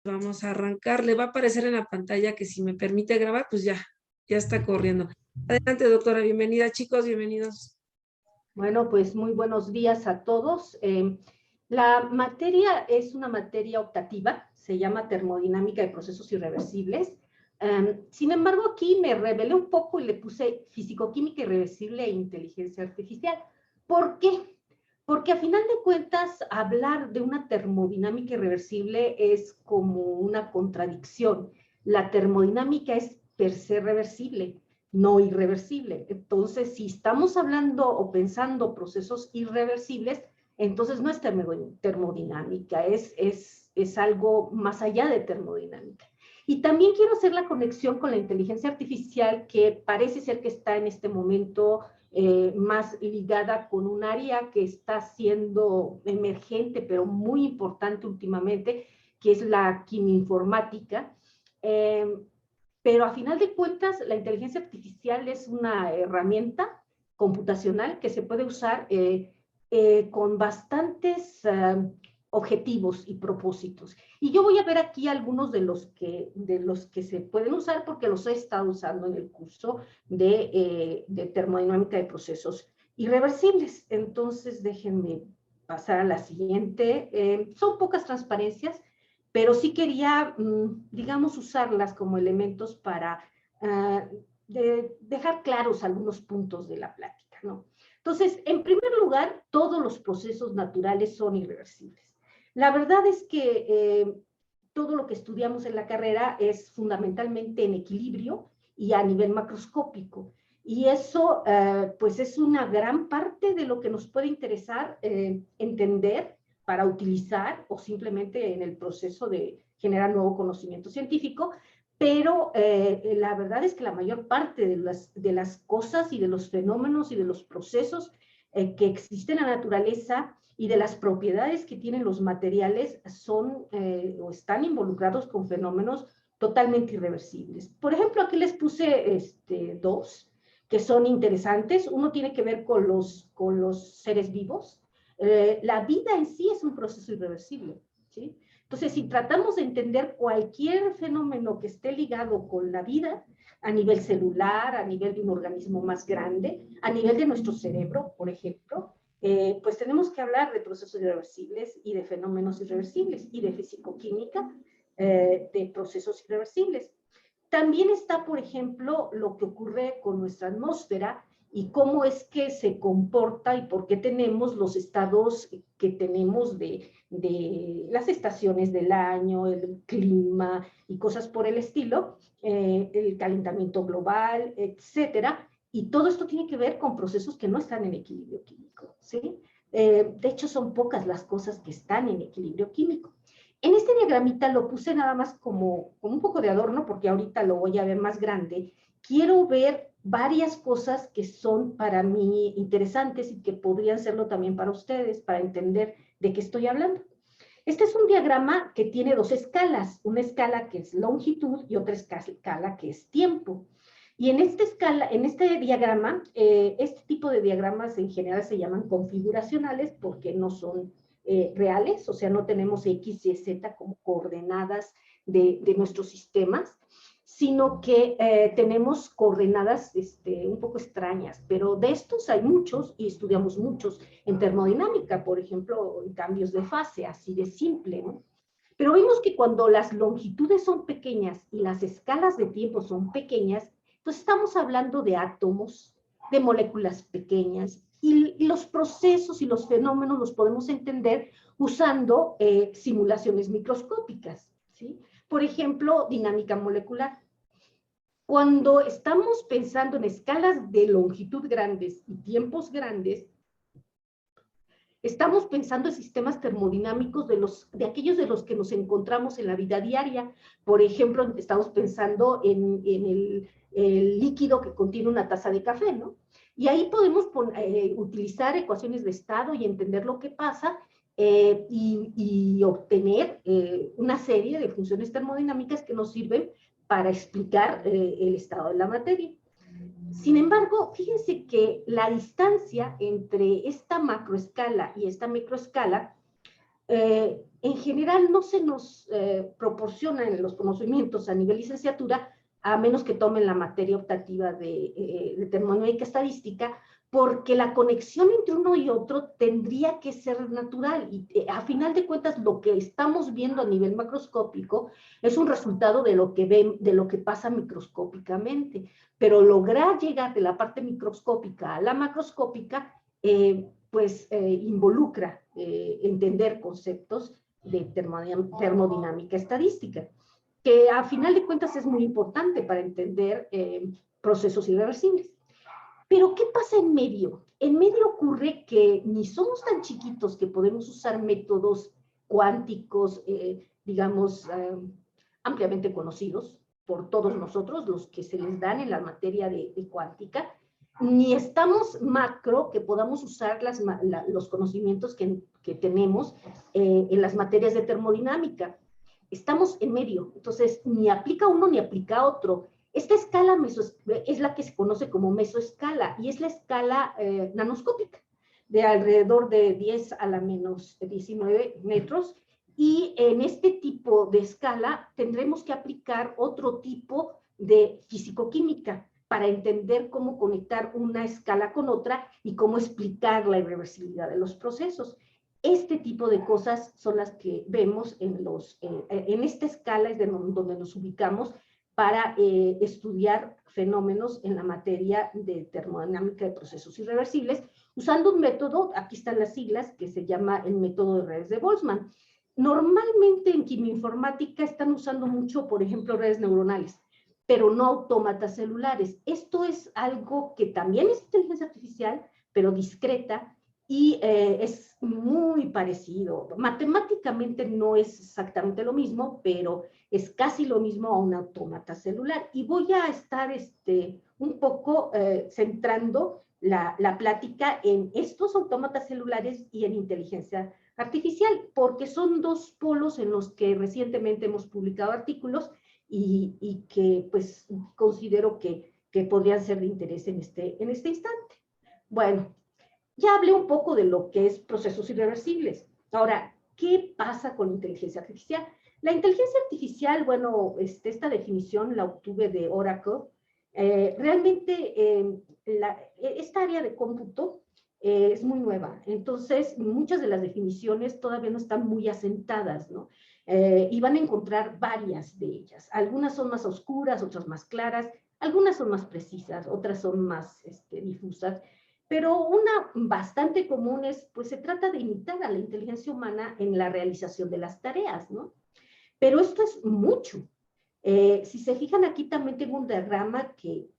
Vamos a arrancar. Le va a aparecer en la pantalla que si me permite grabar, pues ya está corriendo. Adelante, doctora. Bienvenida, chicos, bienvenidos. Bueno, pues muy buenos días a todos. La materia es una materia optativa, se llama termodinámica de procesos irreversibles. Sin embargo, aquí me rebelé un poco y le puse fisicoquímica irreversible e inteligencia artificial. ¿Por qué? Porque a final de cuentas, hablar de una termodinámica irreversible es como una contradicción. La termodinámica es per se reversible, no irreversible. Entonces, si estamos hablando o pensando procesos irreversibles, entonces no es termodinámica, es algo más allá de termodinámica. Y también quiero hacer la conexión con la inteligencia artificial, que parece ser que está en este momento más ligada con un área que está siendo emergente, pero muy importante últimamente, que es la quimioinformática. Pero a final de cuentas, la inteligencia artificial es una herramienta computacional que se puede usar con bastantes objetivos y propósitos. Y yo voy a ver aquí algunos de los que se pueden usar porque los he estado usando en el curso de termodinámica de procesos irreversibles. Entonces, déjenme pasar a la siguiente. Son pocas transparencias, pero sí quería, digamos, usarlas como elementos para dejar claros algunos puntos de la plática, ¿no? Entonces, en primer lugar, todos los procesos naturales son irreversibles. La verdad es que todo lo que estudiamos en la carrera es fundamentalmente en equilibrio y a nivel macroscópico. Y eso, pues, es una gran parte de lo que nos puede interesar entender para utilizar o simplemente en el proceso de generar nuevo conocimiento científico, pero la verdad es que la mayor parte de las cosas y de los fenómenos y de los procesos que existen en la naturaleza y de las propiedades que tienen los materiales son o están involucrados con fenómenos totalmente irreversibles. Por ejemplo, aquí les puse dos que son interesantes. Uno tiene que ver con los seres vivos. La vida en sí es un proceso irreversible, ¿sí? Entonces, si tratamos de entender cualquier fenómeno que esté ligado con la vida, a nivel celular, a nivel de un organismo más grande, a nivel de nuestro cerebro, por ejemplo, pues tenemos que hablar de procesos irreversibles y de fenómenos irreversibles y de fisicoquímica de procesos irreversibles. También está, por ejemplo, lo que ocurre con nuestra atmósfera y cómo es que se comporta y por qué tenemos los estados que tenemos de las estaciones del año, el clima y cosas por el estilo, el calentamiento global, etcétera. Y todo esto tiene que ver con procesos que no están en equilibrio químico, ¿sí? De hecho, son pocas las cosas que están en equilibrio químico. En este diagramita lo puse nada más como un poco de adorno, porque ahorita lo voy a ver más grande. Quiero ver varias cosas que son para mí interesantes y que podrían serlo también para ustedes, para entender de qué estoy hablando. Este es un diagrama que tiene dos escalas, una escala que es longitud y otra escala que es tiempo. Y en esta escala, en este diagrama, este tipo de diagramas en general se llaman configuracionales porque no son reales, o sea, no tenemos X, Y, Z como coordenadas de nuestros sistemas, sino que tenemos coordenadas un poco extrañas, pero de estos hay muchos y estudiamos muchos en termodinámica, por ejemplo, en cambios de fase, así de simple, ¿no? Pero vimos que cuando las longitudes son pequeñas y las escalas de tiempo son pequeñas, entonces estamos hablando de átomos, de moléculas pequeñas, y los procesos y los fenómenos los podemos entender usando simulaciones microscópicas, ¿sí? Por ejemplo, dinámica molecular. Cuando estamos pensando en escalas de longitud grandes y tiempos grandes, estamos pensando en sistemas termodinámicos de aquellos de los que nos encontramos en la vida diaria. Por ejemplo, estamos pensando en el líquido que contiene una taza de café, ¿no? Y ahí podemos utilizar ecuaciones de estado y entender lo que pasa y obtener una serie de funciones termodinámicas que nos sirven para explicar el estado de la materia. Sin embargo, fíjense que la distancia entre esta macroescala y esta microescala en general no se nos proporcionan los conocimientos a nivel licenciatura, a menos que tomen la materia optativa de termodinámica estadística, porque la conexión entre uno y otro tendría que ser natural. Y a final de cuentas, lo que estamos viendo a nivel macroscópico es un resultado de lo que pasa microscópicamente. Pero lograr llegar de la parte microscópica a la macroscópica, involucra entender conceptos de termodinámica estadística, que a final de cuentas es muy importante para entender procesos irreversibles. Pero ¿qué pasa en medio? En medio ocurre que ni somos tan chiquitos que podemos usar métodos cuánticos, ampliamente conocidos por todos nosotros, los que se les dan en la materia de cuántica, ni estamos macro que podamos usar los conocimientos que tenemos en las materias de termodinámica. Estamos en medio, entonces ni aplica uno ni aplica otro. Esta escala es la que se conoce como mesoescala y es la escala nanoscópica de alrededor de 10 a la menos 19 metros, y en este tipo de escala tendremos que aplicar otro tipo de físico-química para entender cómo conectar una escala con otra y cómo explicar la irreversibilidad de los procesos. Este tipo de cosas son las que vemos en esta escala, es donde nos ubicamos para estudiar fenómenos en la materia de termodinámica de procesos irreversibles, usando un método, aquí están las siglas, que se llama el método de redes de Boltzmann. Normalmente en quimioinformática están usando mucho, por ejemplo, redes neuronales, pero no autómatas celulares. Esto es algo que también es inteligencia artificial, pero discreta, y es muy parecido. Matemáticamente no es exactamente lo mismo, pero es casi lo mismo a un autómata celular. Y voy a estar un poco centrando la plática en estos autómatas celulares y en inteligencia artificial, porque son dos polos en los que recientemente hemos publicado artículos y que pues considero que podrían ser de interés en este instante. Bueno, ya hablé un poco de lo que es procesos irreversibles. Ahora, ¿qué pasa con inteligencia artificial? La inteligencia artificial, bueno, esta definición la obtuve de Oracle. Realmente esta área de cómputo es muy nueva, entonces muchas de las definiciones todavía no están muy asentadas, ¿no? Y van a encontrar varias de ellas. Algunas son más oscuras, otras más claras, algunas son más precisas, otras son más difusas. Pero una bastante común es, pues se trata de imitar a la inteligencia humana en la realización de las tareas, ¿no? Pero esto es mucho. Si se fijan aquí también tengo un diagrama que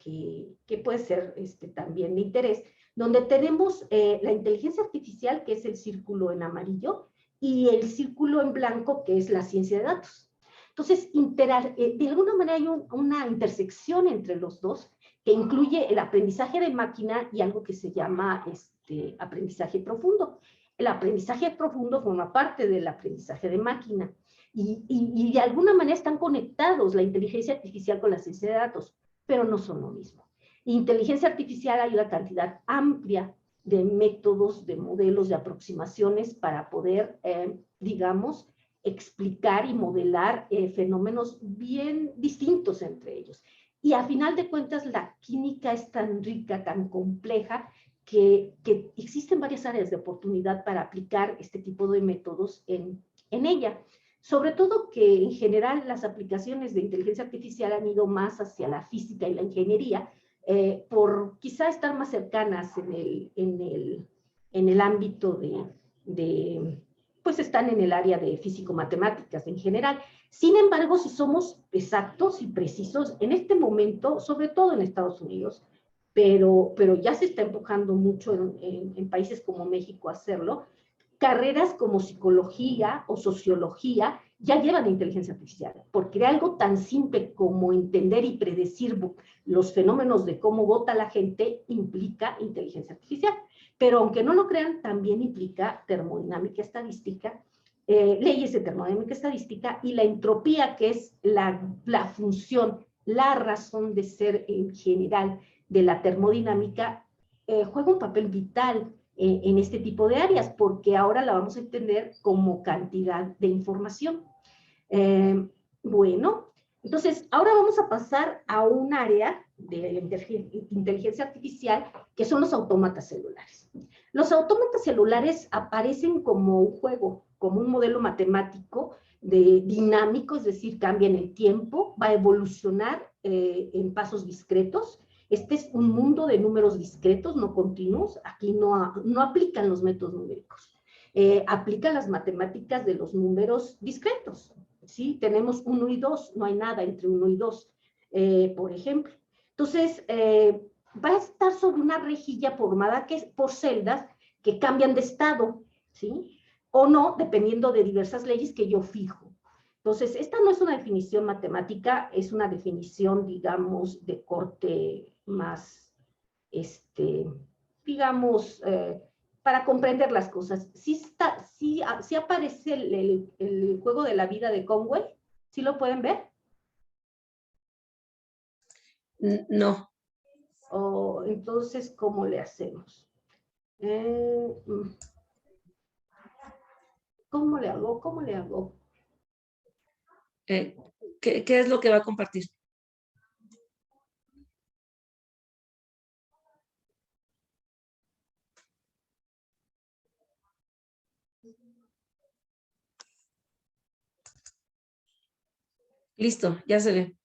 puede ser también de interés, donde tenemos la inteligencia artificial, que es el círculo en amarillo, y el círculo en blanco, que es la ciencia de datos. Entonces, de alguna manera hay una intersección entre los dos, que incluye el aprendizaje de máquina y algo que se llama aprendizaje profundo. El aprendizaje profundo forma parte del aprendizaje de máquina y de alguna manera están conectados la inteligencia artificial con la ciencia de datos, pero no son lo mismo. Inteligencia artificial hay una cantidad amplia de métodos, de modelos, de aproximaciones para poder, digamos, explicar y modelar fenómenos bien distintos entre ellos. Y a final de cuentas, la química es tan rica, tan compleja, que existen varias áreas de oportunidad para aplicar este tipo de métodos en ella. Sobre todo que en general las aplicaciones de inteligencia artificial han ido más hacia la física y la ingeniería, por quizá estar más cercanas en el ámbito pues están en el área de físico-matemáticas en general. Sin embargo, si somos exactos y precisos, en este momento, sobre todo en Estados Unidos, pero ya se está empujando mucho en países como México a hacerlo, carreras como psicología o sociología ya llevan a inteligencia artificial, porque algo tan simple como entender y predecir los fenómenos de cómo vota la gente implica inteligencia artificial. Pero aunque no lo crean, también implica termodinámica estadística, leyes de termodinámica estadística y la entropía, que es la función, la razón de ser en general de la termodinámica, juega un papel vital en este tipo de áreas, porque ahora la vamos a entender como cantidad de información. Bueno, entonces ahora vamos a pasar a un área de inteligencia artificial que son los autómatas celulares. Los autómatas celulares aparecen como un juego, como un modelo matemático dinámico, es decir, cambia en el tiempo, va a evolucionar en pasos discretos. Este es un mundo de números discretos, no continuos. Aquí no aplican los métodos numéricos. Aplican las matemáticas de los números discretos. ¿Sí? Tenemos 1 y 2, no hay nada entre 1 y 2, por ejemplo. Entonces, va a estar sobre una rejilla formada por celdas que cambian de estado, ¿sí? O no, dependiendo de diversas leyes que yo fijo. Entonces, esta no es una definición matemática, es una definición, digamos, de corte más, digamos, para comprender las cosas. Sí aparece el juego de la vida de Conway, ¿sí lo pueden ver? No. Entonces, ¿cómo le hacemos? ¿Cómo le hago? ¿Cómo le hago? ¿Qué es lo que va a compartir? Listo, ya se ve.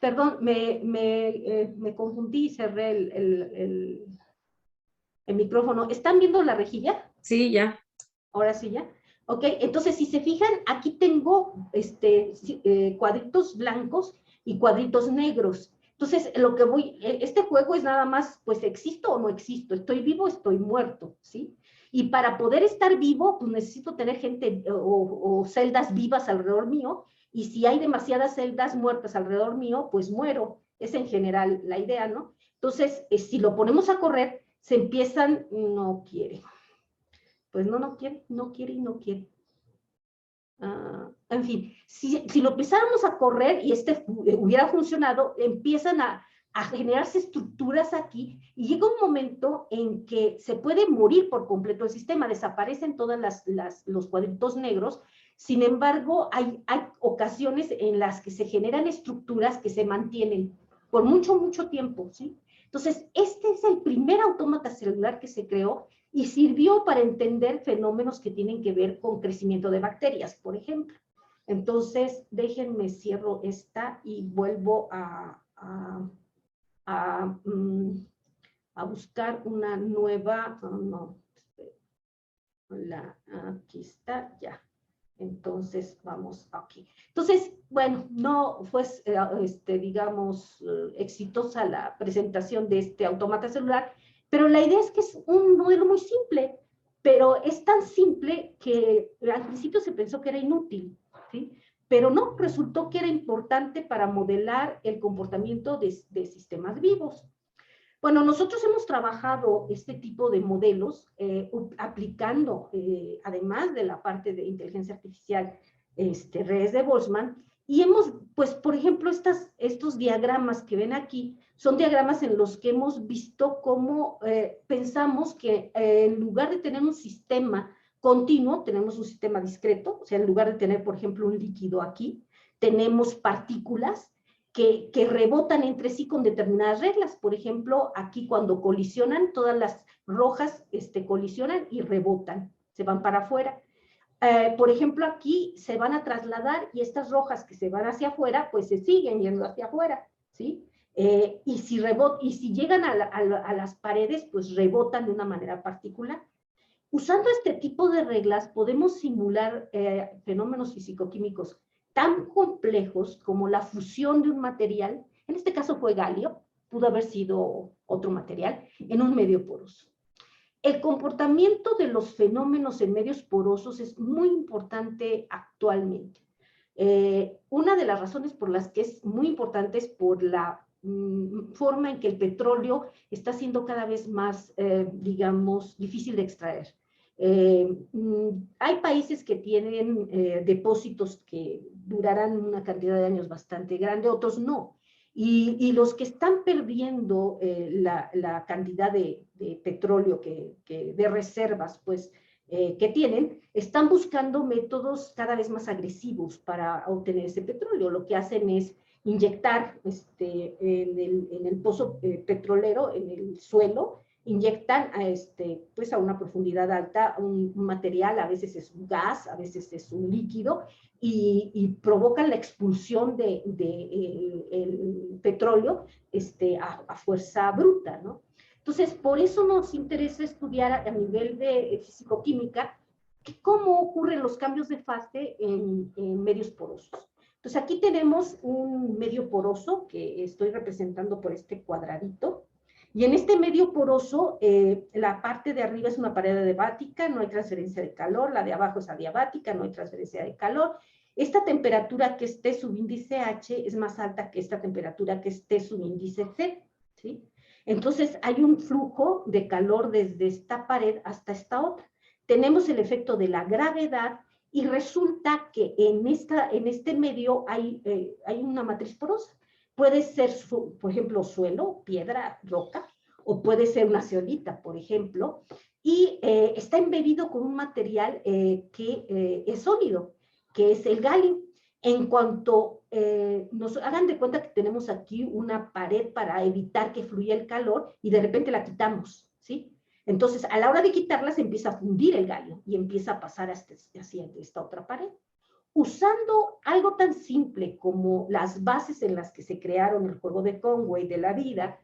Perdón, me confundí y cerré el micrófono. ¿Están viendo la rejilla? Sí, ya. Ahora sí ya. Ok, entonces si se fijan, aquí tengo cuadritos blancos y cuadritos negros. Entonces, este juego es nada más, pues, ¿existo o no existo? ¿Estoy vivo o estoy muerto? ¿Sí? Y para poder estar vivo, pues necesito tener gente o celdas vivas alrededor mío, y si hay demasiadas celdas muertas alrededor mío, pues muero. Es en general la idea, ¿no? Entonces, si lo ponemos a correr, se empiezan, no quiere. Pues no quiere, no quiere y no quiere. En fin, si lo empezáramos a correr y hubiera funcionado, empiezan a generarse estructuras aquí y llega un momento en que se puede morir por completo el sistema, desaparecen todos los cuadritos negros. Sin embargo, hay ocasiones en las que se generan estructuras que se mantienen por mucho, mucho tiempo, ¿sí? Entonces, este es el primer autómata celular que se creó y sirvió para entender fenómenos que tienen que ver con crecimiento de bacterias, por ejemplo. Entonces, déjenme cierro esta y vuelvo a buscar una nueva, aquí está, ya. Entonces, vamos aquí. Entonces, bueno, no fue, digamos, exitosa la presentación de este autómata celular, pero la idea es que es un modelo muy simple, pero es tan simple que al principio se pensó que era inútil, ¿sí? Pero no, resultó que era importante para modelar el comportamiento de sistemas vivos. Bueno, nosotros hemos trabajado este tipo de modelos aplicando, además de la parte de inteligencia artificial, redes de Boltzmann, y hemos, pues, por ejemplo, estos diagramas que ven aquí, son diagramas en los que hemos visto cómo pensamos que en lugar de tener un sistema continuo, tenemos un sistema discreto, o sea, en lugar de tener, por ejemplo, un líquido aquí, tenemos partículas que rebotan entre sí con determinadas reglas. Por ejemplo, aquí cuando colisionan, todas las rojas colisionan y rebotan, se van para afuera. Por ejemplo, aquí se van a trasladar y estas rojas que se van hacia afuera, pues se siguen yendo hacia afuera, ¿sí? Y si llegan a las paredes, pues rebotan de una manera particular. Usando este tipo de reglas, podemos simular fenómenos físico-químicos tan complejos como la fusión de un material, en este caso fue galio, pudo haber sido otro material, en un medio poroso. El comportamiento de los fenómenos en medios porosos es muy importante actualmente. Una de las razones por las que es muy importante es por la forma en que el petróleo está siendo cada vez más, digamos, difícil de extraer. Hay países que tienen depósitos que durarán una cantidad de años bastante grande, otros no. Y los que están perdiendo la cantidad de petróleo de reservas pues, que tienen, están buscando métodos cada vez más agresivos para obtener ese petróleo. Lo que hacen es inyectar en el pozo petrolero, en el suelo, inyectan pues a una profundidad alta un material, a veces es un gas, a veces es un líquido, y provocan la expulsión el petróleo a fuerza bruta, ¿no? Entonces, por eso nos interesa estudiar a nivel de físico-química cómo ocurren los cambios de fase en medios porosos. Entonces, aquí tenemos un medio poroso que estoy representando por este cuadradito. Y en este medio poroso, la parte de arriba es una pared adiabática, no hay transferencia de calor, la de abajo es adiabática, no hay transferencia de calor. Esta temperatura que es T subíndice H es más alta que esta temperatura que es T subíndice C, ¿sí? Entonces, hay un flujo de calor desde esta pared hasta esta otra. Tenemos el efecto de la gravedad y resulta que en este medio hay una matriz porosa. Puede ser, por ejemplo, suelo, piedra, roca, o puede ser una ceolita, por ejemplo, y está embebido con un material que es sólido, que es el galio. En cuanto nos hagan de cuenta que tenemos aquí una pared para evitar que fluya el calor y de repente la quitamos, ¿sí? Entonces, a la hora de quitarla se empieza a fundir el galio y empieza a pasar hacia esta otra pared. Usando algo tan simple como las bases en las que se crearon el juego de Conway de la vida,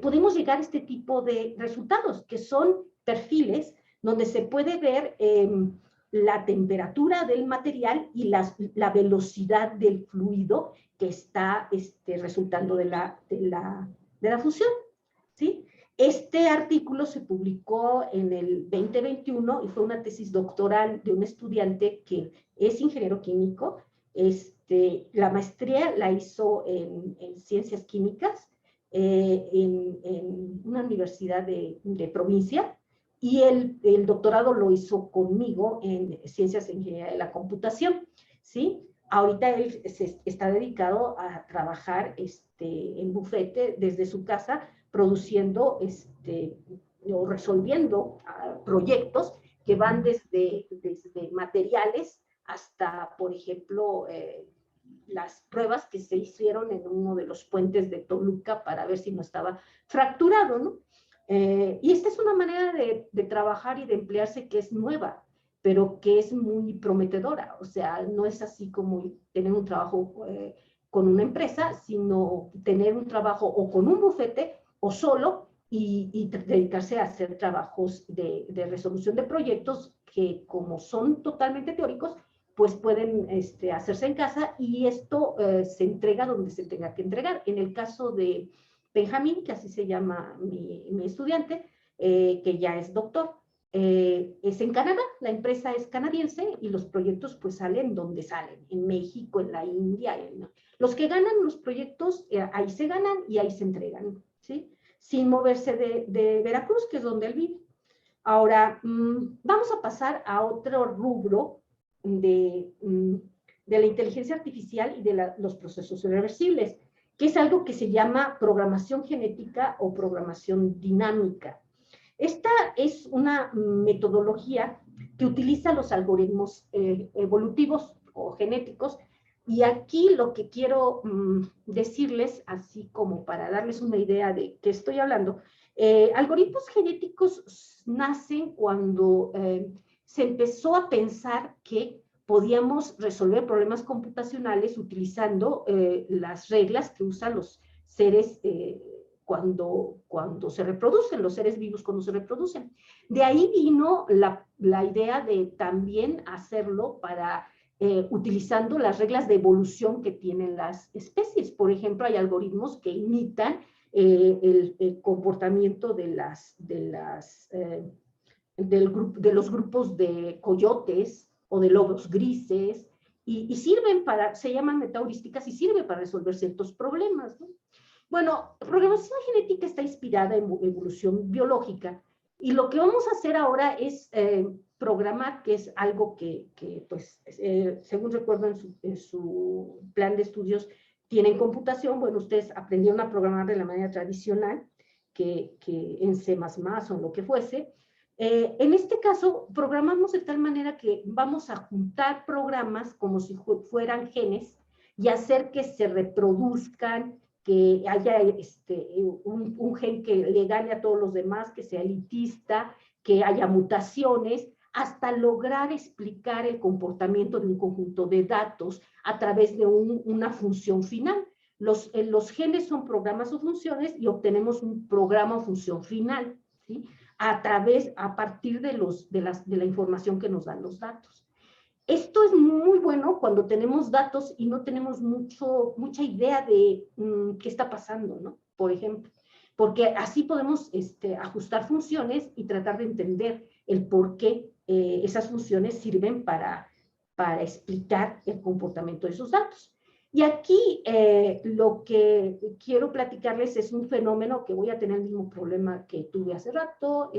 podemos llegar a este tipo de resultados, que son perfiles donde se puede ver la temperatura del material y la velocidad del fluido que está resultando de la fusión, ¿sí? Este artículo se publicó en el 2021 y fue una tesis doctoral de un estudiante que es ingeniero químico. La maestría la hizo en ciencias químicas en una universidad de provincia, y el doctorado lo hizo conmigo en ciencias e ingeniería de la computación, ¿sí? Ahorita él está dedicado a trabajar en bufete desde su casa, produciendo o resolviendo proyectos que van desde materiales hasta, por ejemplo, las pruebas que se hicieron en uno de los puentes de Toluca para ver si no estaba fracturado, ¿no? Y esta es una manera de trabajar y de emplearse que es nueva, pero que es muy prometedora. O sea, no es así como tener un trabajo con una empresa, sino tener un trabajo o con un bufete o solo y dedicarse a hacer trabajos de resolución de proyectos que, como son totalmente teóricos, pues pueden hacerse en casa, y esto se entrega donde se tenga que entregar. En el caso de Benjamín, que así se llama mi estudiante, que ya es doctor, es en Canadá, la empresa es canadiense y los proyectos pues salen donde salen, en México, en la India. Los que ganan los proyectos, ahí se ganan y ahí se entregan, ¿sí? Sin moverse de Veracruz, que es donde él vive. Ahora, vamos a pasar a otro rubro de la inteligencia artificial y de los procesos irreversibles, que es algo que se llama programación genética o programación dinámica. Esta es una metodología que utiliza los algoritmos evolutivos o genéticos Y aquí lo que quiero decirles, así como para darles una idea de qué estoy hablando, algoritmos genéticos nacen cuando se empezó a pensar que podíamos resolver problemas computacionales utilizando las reglas que usan los seres cuando se reproducen, los seres vivos cuando se reproducen. De ahí vino la idea de también hacerlo para utilizando las reglas de evolución que tienen las especies. Por ejemplo, hay algoritmos que imitan el comportamiento de los grupos de coyotes o de lobos grises y sirven para, se llaman metaheurísticas y sirven para resolver ciertos problemas, ¿no? Bueno, programación genética está inspirada en evolución biológica y lo que vamos a hacer ahora es programar, que es algo que pues, según recuerdo en su plan de estudios, tienen computación. Bueno, ustedes aprendieron a programar de la manera tradicional, que en C++ o en lo que fuese. En este caso, programamos de tal manera que vamos a juntar programas como si fueran genes y hacer que se reproduzcan, que haya un gen que le gane a todos los demás, que sea elitista, que haya mutaciones, hasta lograr explicar el comportamiento de un conjunto de datos a través de una función final. Los genes son programas o funciones y obtenemos un programa o función final, ¿sí? A partir de la información que nos dan los datos. Esto es muy bueno cuando tenemos datos y no tenemos mucha idea de qué está pasando, ¿no? Por ejemplo, porque así podemos ajustar funciones y tratar de entender el por qué esas funciones sirven para explicar el comportamiento de esos datos. Y aquí lo que quiero platicarles es un fenómeno que voy a tener el mismo problema que tuve hace rato,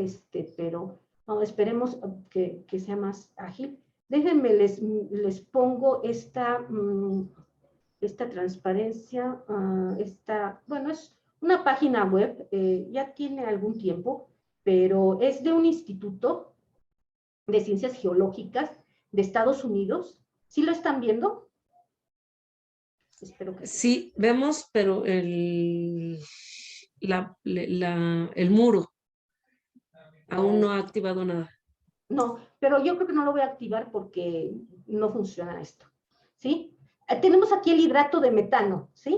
pero no, esperemos que sea más ágil. Déjenme, les pongo esta transparencia, bueno, es una página web, ya tiene algún tiempo, pero es de un instituto de ciencias geológicas de Estados Unidos. ¿Sí lo están viendo? Espero que sí. Vemos, pero el muro aún no ha activado nada. No, pero yo creo que no lo voy a activar porque no funciona esto, ¿sí? Tenemos aquí el hidrato de metano, ¿sí?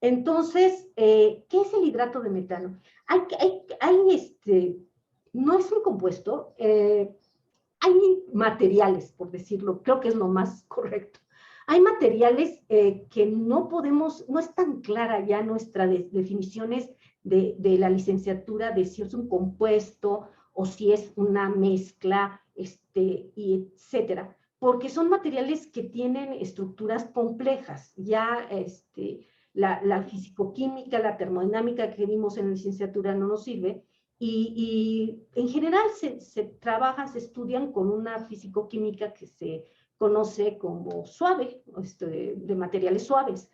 Entonces, ¿qué es el hidrato de metano? No es un compuesto, hay materiales, por decirlo, creo que es lo más correcto. Hay materiales que no es tan clara ya nuestras definiciones de la licenciatura de si es un compuesto o si es una mezcla, y etcétera, porque son materiales que tienen estructuras complejas. Ya la fisicoquímica, la termodinámica que vimos en la licenciatura no nos sirve, y en general se trabajan, se estudian con una fisicoquímica que se conoce como suave, de materiales suaves.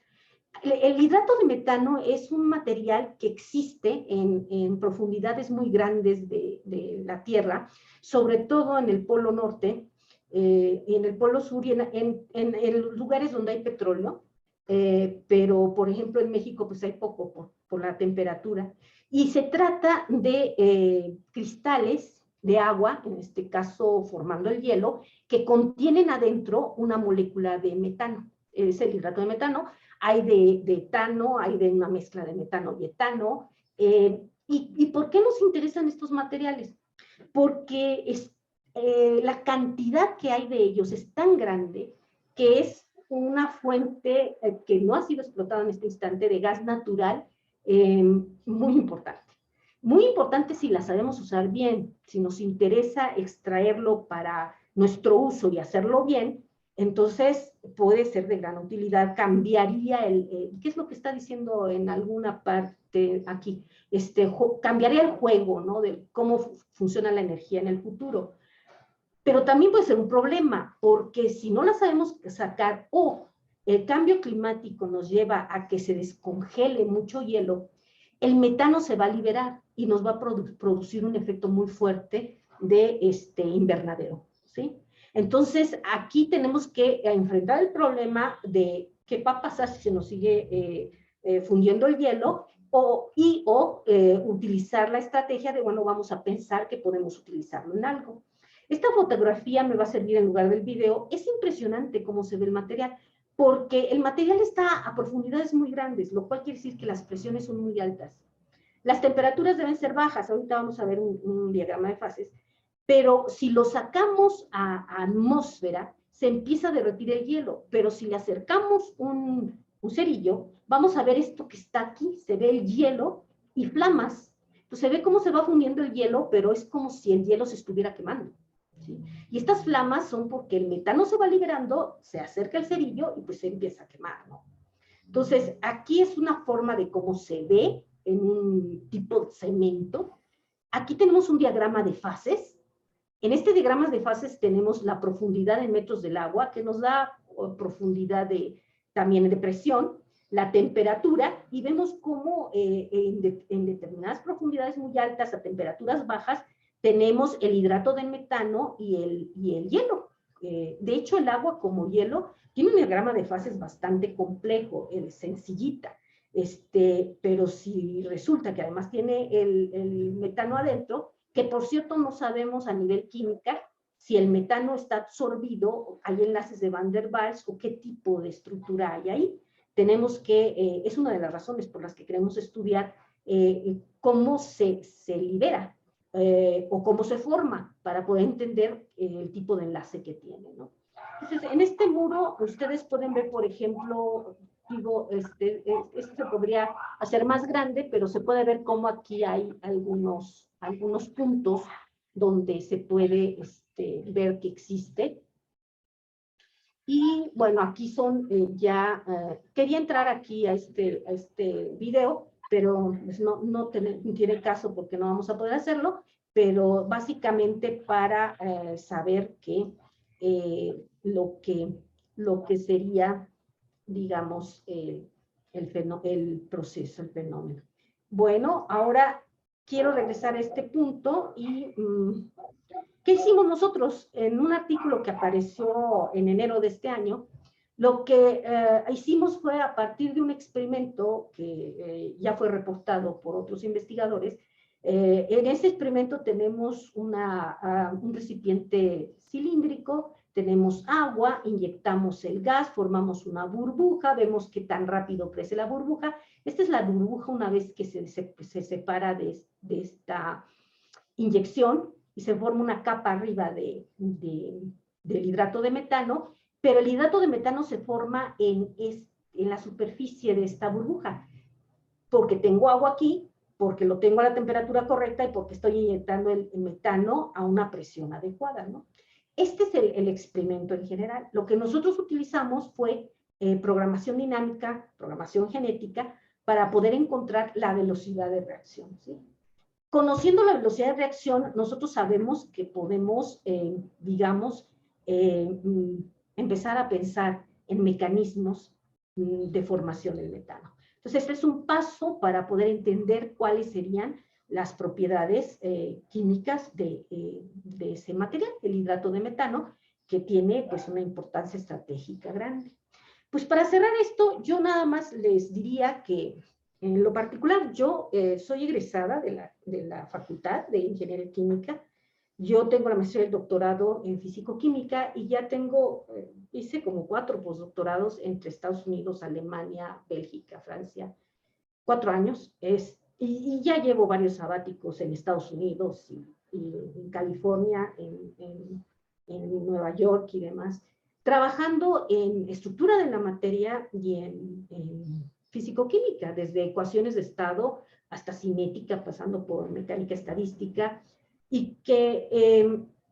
El hidrato de metano es un material que existe en profundidades muy grandes de la Tierra, sobre todo en el Polo Norte, y en el Polo Sur y en lugares donde hay petróleo, pero por ejemplo en México pues hay poco por la temperatura. Y se trata de cristales de agua, en este caso formando el hielo, que contienen adentro una molécula de metano. Es el hidrato de metano. Hay de etano, hay de una mezcla de metano y etano. ¿Y por qué nos interesan estos materiales? Porque la cantidad que hay de ellos es tan grande que es una fuente que no ha sido explotada en este instante de gas natural muy importante. Muy importante si la sabemos usar bien, si nos interesa extraerlo para nuestro uso y hacerlo bien, entonces puede ser de gran utilidad. Cambiaría ¿qué es lo que está diciendo en alguna parte aquí? Cambiaría el juego, ¿no? De cómo funciona la energía en el futuro. Pero también puede ser un problema, porque si no la sabemos sacar o el cambio climático nos lleva a que se descongele mucho hielo, el metano se va a liberar y nos va a producir un efecto muy fuerte de invernadero, ¿sí? Entonces, aquí tenemos que enfrentar el problema de qué va a pasar si se nos sigue fundiendo el hielo, o utilizar la estrategia de, bueno, vamos a pensar que podemos utilizarlo en algo. Esta fotografía me va a servir en lugar del video. Es impresionante cómo se ve el material, porque el material está a profundidades muy grandes, lo cual quiere decir que las presiones son muy altas. Las temperaturas deben ser bajas. Ahorita vamos a ver un diagrama de fases, pero si lo sacamos a atmósfera, se empieza a derretir el hielo, pero si le acercamos un cerillo, vamos a ver esto que está aquí, se ve el hielo y flamas. Entonces se ve cómo se va fundiendo el hielo, pero es como si el hielo se estuviera quemando, ¿sí? Y estas flamas son porque el metano se va liberando, se acerca el cerillo y pues se empieza a quemar, ¿no? Entonces, aquí es una forma de cómo se ve en un tipo de cemento. Aquí tenemos un diagrama de fases. En este diagrama de fases tenemos la profundidad en metros del agua, que nos da profundidad también de presión, la temperatura, y vemos cómo en determinadas profundidades muy altas a temperaturas bajas tenemos el hidrato de metano y el hielo. De hecho, el agua como hielo tiene un diagrama de fases bastante complejo, sencillita, pero si resulta que además tiene el metano adentro, que por cierto no sabemos a nivel química si el metano está absorbido, hay enlaces de Van der Waals o qué tipo de estructura hay ahí. Tenemos que, es una de las razones por las que queremos estudiar cómo se libera o cómo se forma para poder entender el tipo de enlace que tiene, ¿no? Entonces, en este muro ustedes pueden ver, por ejemplo, digo, este se podría hacer más grande, pero se puede ver cómo aquí hay algunos puntos donde se puede ver que existe. Y bueno, aquí son quería entrar aquí a este video, pero pues no tiene caso porque no vamos a poder hacerlo, pero básicamente para saber que lo que sería, digamos, el proceso, el fenómeno. Bueno, ahora quiero regresar a este punto y ¿qué hicimos nosotros? En un artículo que apareció en enero de este año, lo que hicimos fue a partir de un experimento que ya fue reportado por otros investigadores. En este experimento tenemos un recipiente cilíndrico, tenemos agua, inyectamos el gas, formamos una burbuja, vemos qué tan rápido crece la burbuja. Esta es la burbuja una vez que se separa de esta inyección y se forma una capa arriba del hidrato de metano, pero el hidrato de metano se forma en la superficie de esta burbuja, porque tengo agua aquí, porque lo tengo a la temperatura correcta y porque estoy inyectando el metano a una presión adecuada, ¿no? Este es el experimento en general. Lo que nosotros utilizamos fue programación dinámica, programación genética, para poder encontrar la velocidad de reacción, ¿sí? Conociendo la velocidad de reacción, nosotros sabemos que podemos, digamos, empezar a pensar en mecanismos de formación del metano. Entonces, este es un paso para poder entender cuáles serían las propiedades químicas de ese material, el hidrato de metano, que tiene pues una importancia estratégica grande. Pues para cerrar esto, yo nada más les diría que en lo particular, yo soy egresada de la Facultad de Ingeniería Química. Yo tengo la maestría y el doctorado en Físico-Química y ya hice como 4 postdoctorados entre Estados Unidos, Alemania, Bélgica, Francia, 4 años. Y ya llevo varios sabáticos en Estados Unidos y en California, en Nueva York y demás, trabajando en estructura de la materia y en físico-química, desde ecuaciones de estado hasta cinética, pasando por mecánica estadística, y que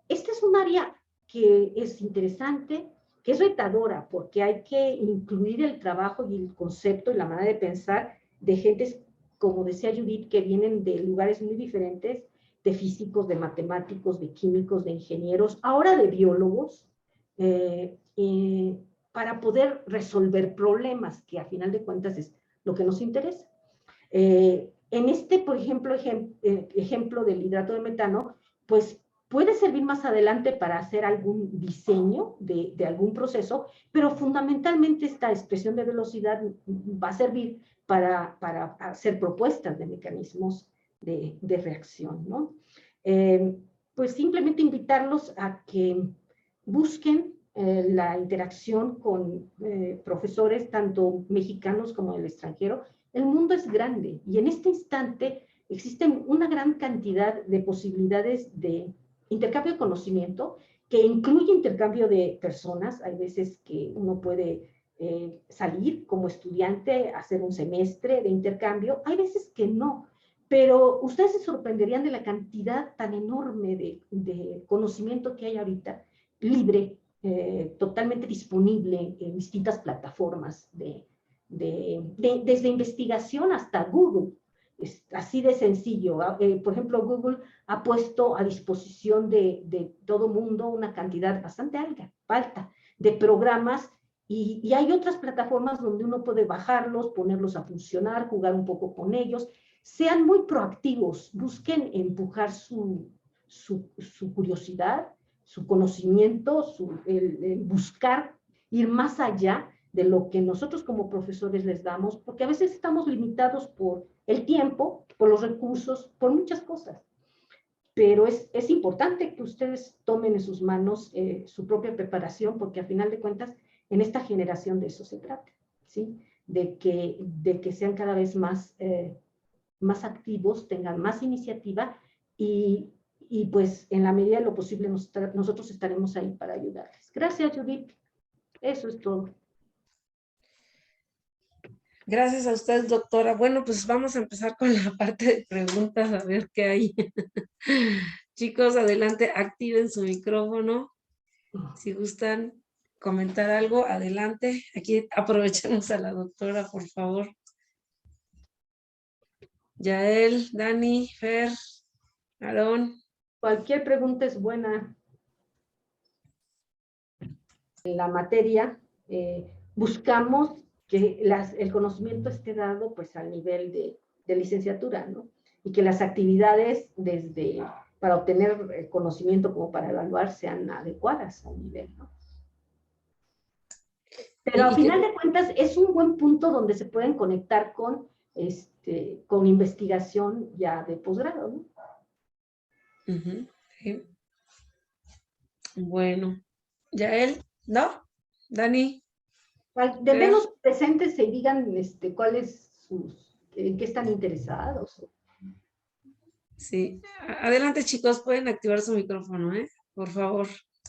este es un área que es interesante, que es retadora, porque hay que incluir el trabajo y el concepto y la manera de pensar de gentes, como decía Judith, que vienen de lugares muy diferentes, de físicos, de matemáticos, de químicos, de ingenieros, ahora de biólogos, para poder resolver problemas, que a final de cuentas es lo que nos interesa. En por ejemplo, ejemplo del hidrato de metano, pues puede servir más adelante para hacer algún diseño de algún proceso, pero fundamentalmente esta expresión de velocidad va a servir para hacer propuestas de mecanismos de reacción, ¿no? Pues simplemente invitarlos a que busquen la interacción con profesores, tanto mexicanos como del extranjero. El mundo es grande y en este instante existen una gran cantidad de posibilidades de intercambio de conocimiento que incluye intercambio de personas. Hay veces que uno puede salir como estudiante, hacer un semestre de intercambio, hay veces que no, pero ustedes se sorprenderían de la cantidad tan enorme de conocimiento que hay ahorita, libre, totalmente disponible en distintas plataformas, desde investigación hasta Google. Es así de sencillo. Por ejemplo, Google ha puesto a disposición de todo mundo una cantidad bastante alta de programas y hay otras plataformas donde uno puede bajarlos, ponerlos a funcionar, jugar un poco con ellos. Sean muy proactivos, busquen empujar su curiosidad, su conocimiento, el buscar ir más allá de lo que nosotros como profesores les damos, porque a veces estamos limitados por el tiempo, por los recursos, por muchas cosas. Pero es importante que ustedes tomen en sus manos su propia preparación, porque a final de cuentas, en esta generación de eso se trata, ¿sí? De que sean cada vez más activos, tengan más iniciativa y pues en la medida de lo posible nosotros estaremos ahí para ayudarles. Gracias, Judith. Eso es todo. Gracias a usted, doctora. Bueno, pues vamos a empezar con la parte de preguntas, a ver qué hay. Chicos, adelante, activen su micrófono. Si gustan comentar algo, adelante. Aquí aprovechemos a la doctora, por favor. Yael, Dani, Fer, Aarón. Cualquier pregunta es buena. En la materia, buscamos que el conocimiento esté dado pues al nivel de licenciatura, ¿no? Y que las actividades para obtener el conocimiento como para evaluar sean adecuadas al nivel, ¿no? Pero a final de cuentas es un buen punto donde se pueden conectar con investigación ya de posgrado, ¿no? Sí. Bueno, Yael, ¿no? Dani. De los presentes y digan en qué están interesados. Sí, adelante chicos, pueden activar su micrófono, por favor.